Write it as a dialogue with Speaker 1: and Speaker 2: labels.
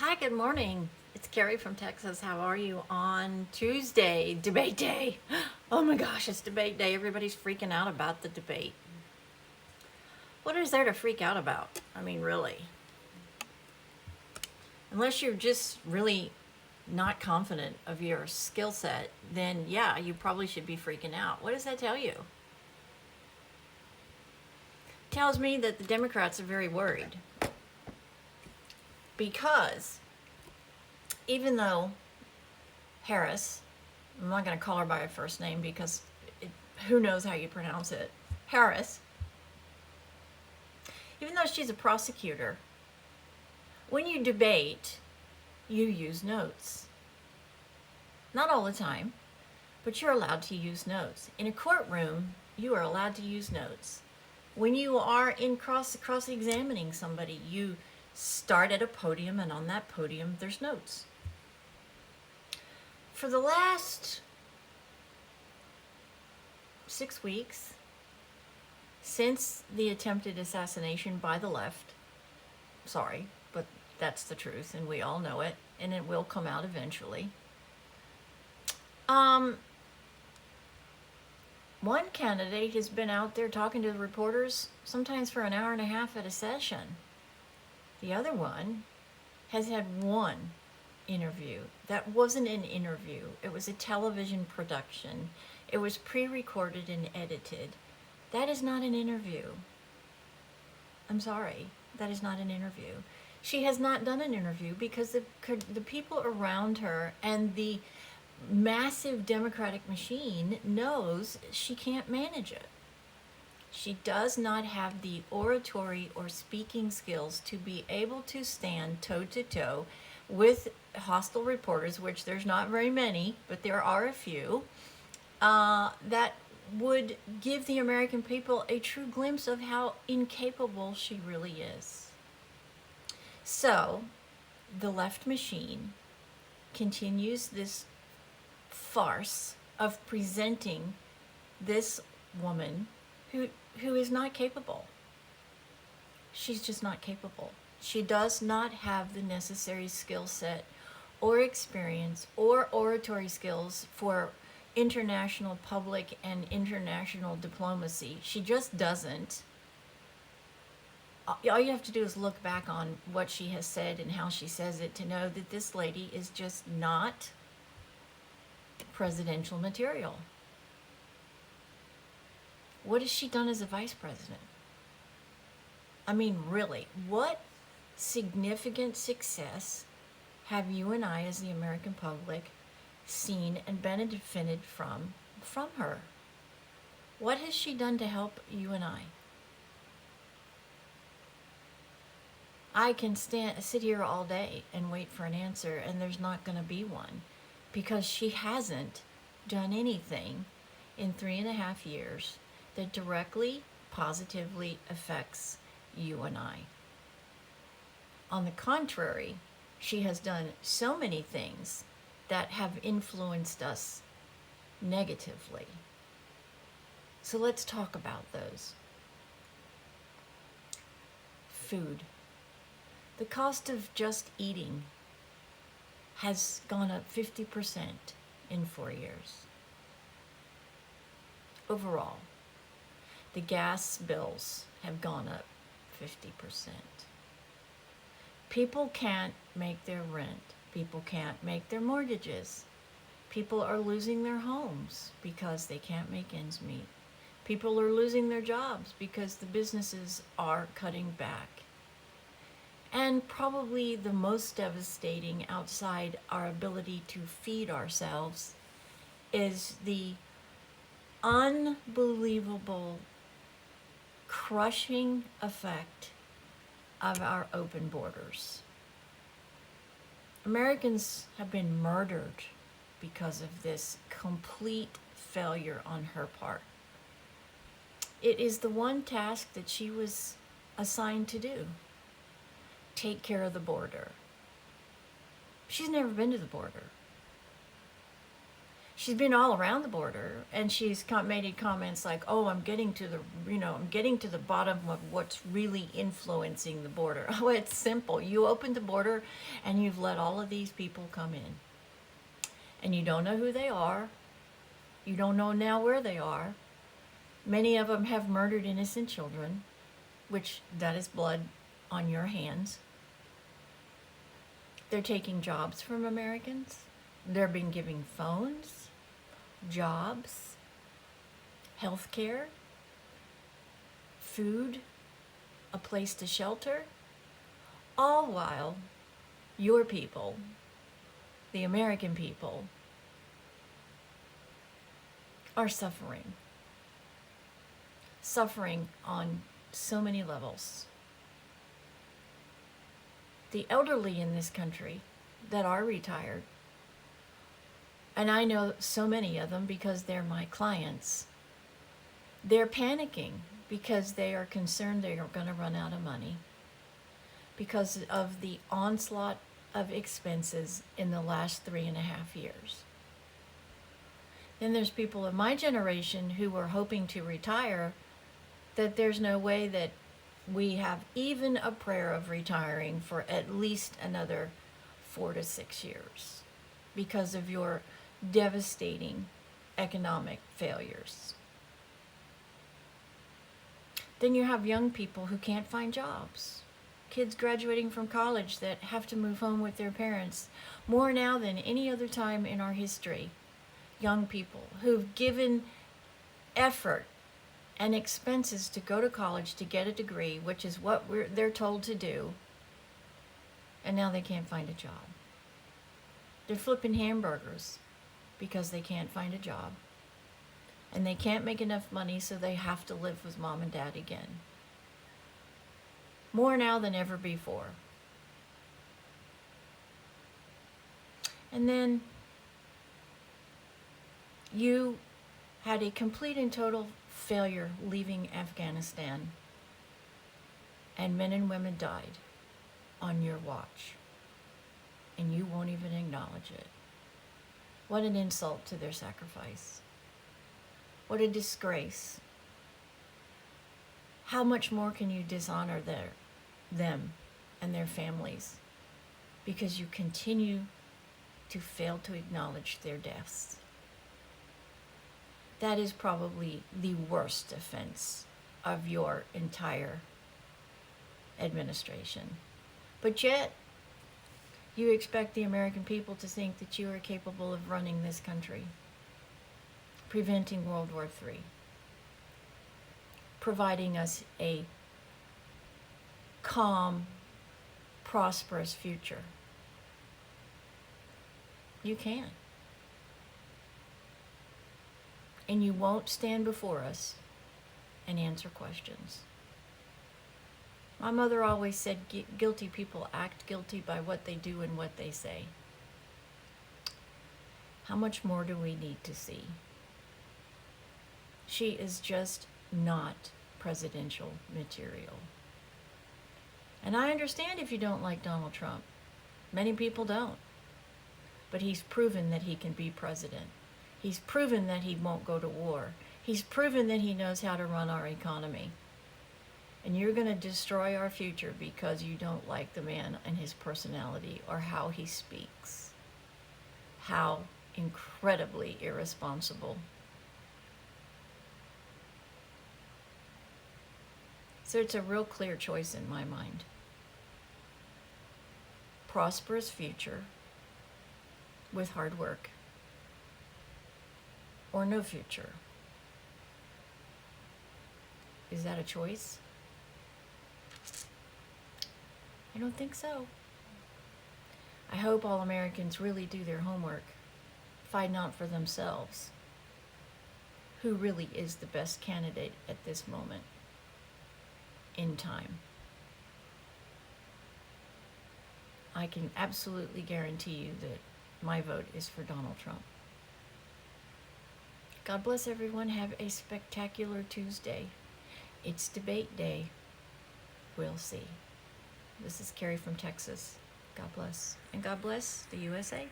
Speaker 1: Hi, good morning. It's Carrie from Texas. How are you on Tuesday, debate day? Oh my gosh, it's debate day. Everybody's freaking out about the debate. What is there to freak out about? I mean, really. Unless you're just really not confident of your skill set, then yeah, you probably should be freaking out. What does that tell you? Tells me that the Democrats are very worried. Because even though Harris, I'm not going to call her by her first name because who knows how you pronounce it, Harris, even though she's a prosecutor, when you debate, you use notes. Not all the time, but you're allowed to use notes. In a courtroom, you are allowed to use notes. When you are in cross-examining somebody, you start at a podium, and on that podium, there's notes. For the last 6 weeks, since the attempted assassination by the left, sorry, but that's the truth, and we all know it, and it will come out eventually. One candidate has been out there talking to the reporters, sometimes for an hour and a half at a session. The other one has had one interview. That wasn't an interview. It was a television production. It was pre-recorded and edited. That is not an interview. I'm sorry. That is not an interview. She has not done an interview because the people around her and the massive Democratic machine knows she can't manage it. She does not have the oratory or speaking skills to be able to stand toe-to-toe with hostile reporters, which there's not very many, but there are a few, that would give the American people a true glimpse of how incapable she really is. So, the left machine continues this farce of presenting this woman who is not capable. She's just not capable. She does not have the necessary skill set or experience or oratory skills for international public and international diplomacy. She just doesn't. All you have to do is look back on what she has said and how she says it to know that this lady is just not presidential material. What has she done as a vice president? I mean, really, what significant success have you and I as the American public seen and benefited from her? What has she done to help you and I? I can sit here all day and wait for an answer, and there's not going to be one because she hasn't done anything in 3.5 years that directly, positively affects you and I. On the contrary, she has done so many things that have influenced us negatively. So let's talk about those. Food. The cost of just eating has gone up 50% in 4 years. Overall, the gas bills have gone up 50%. People can't make their rent. People can't make their mortgages. People are losing their homes because they can't make ends meet. People are losing their jobs because the businesses are cutting back. And probably the most devastating outside our ability to feed ourselves is the unbelievable crushing effect of our open borders. Americans have been murdered because of this complete failure on her part. It is the one task that she was assigned to do. Take care of the border. She's never been to the border. she's been all around the border, and she's made comments like, "Oh, I'm getting to the, I'm getting to the bottom of what's really influencing the border." Oh, it's simple. You opened the border, and you've let all of these people come in, and you don't know who they are. You don't know now where they are. Many of them have murdered innocent children, which that is blood on your hands. They're taking jobs from Americans. They're being given phones, jobs, health care, food, a place to shelter, all while your people, the American people, are suffering. Suffering on so many levels. The elderly in this country that are retired, and I know so many of them because they're my clients, they're panicking because they are concerned they are going to run out of money because of the onslaught of expenses in the last 3.5 years. Then there's people of my generation who were hoping to retire, that there's no way that we have even a prayer of retiring for at least another 4 to 6 years because of your devastating economic failures. Then you have young people who can't find jobs. Kids graduating from college that have to move home with their parents. More now than any other time in our history. Young people who've given effort and expenses to go to college to get a degree, which is what they're told to do, and now they can't find a job. They're flipping hamburgers because they can't find a job, and they can't make enough money, so they have to live with mom and dad again. More now than ever before. And then you had a complete and total failure leaving Afghanistan, and men and women died on your watch, and you won't even acknowledge it. What an insult to their sacrifice. What a disgrace. How much more can you dishonor them and their families because you continue to fail to acknowledge their deaths? That is probably the worst offense of your entire administration. But yet, you expect the American people to think that you are capable of running this country, preventing World War III, providing us a calm, prosperous future. You can. And you won't stand before us and answer questions. My mother always said guilty people act guilty by what they do and what they say. How much more do we need to see? She is just not presidential material. And I understand if you don't like Donald Trump. Many people don't. But he's proven that he can be president. He's proven that he won't go to war. He's proven that he knows how to run our economy. And you're going to destroy our future because you don't like the man and his personality or how he speaks. How incredibly irresponsible. So it's a real clear choice in my mind. Prosperous future with hard work, or no future. Is that a choice? I don't think so. I hope all Americans really do their homework, find out for themselves who really is the best candidate at this moment in time. I can absolutely guarantee you that my vote is for Donald Trump. God bless everyone. Have a spectacular Tuesday. It's debate day. We'll see. This is Carrie from Texas. God bless. And God bless the USA.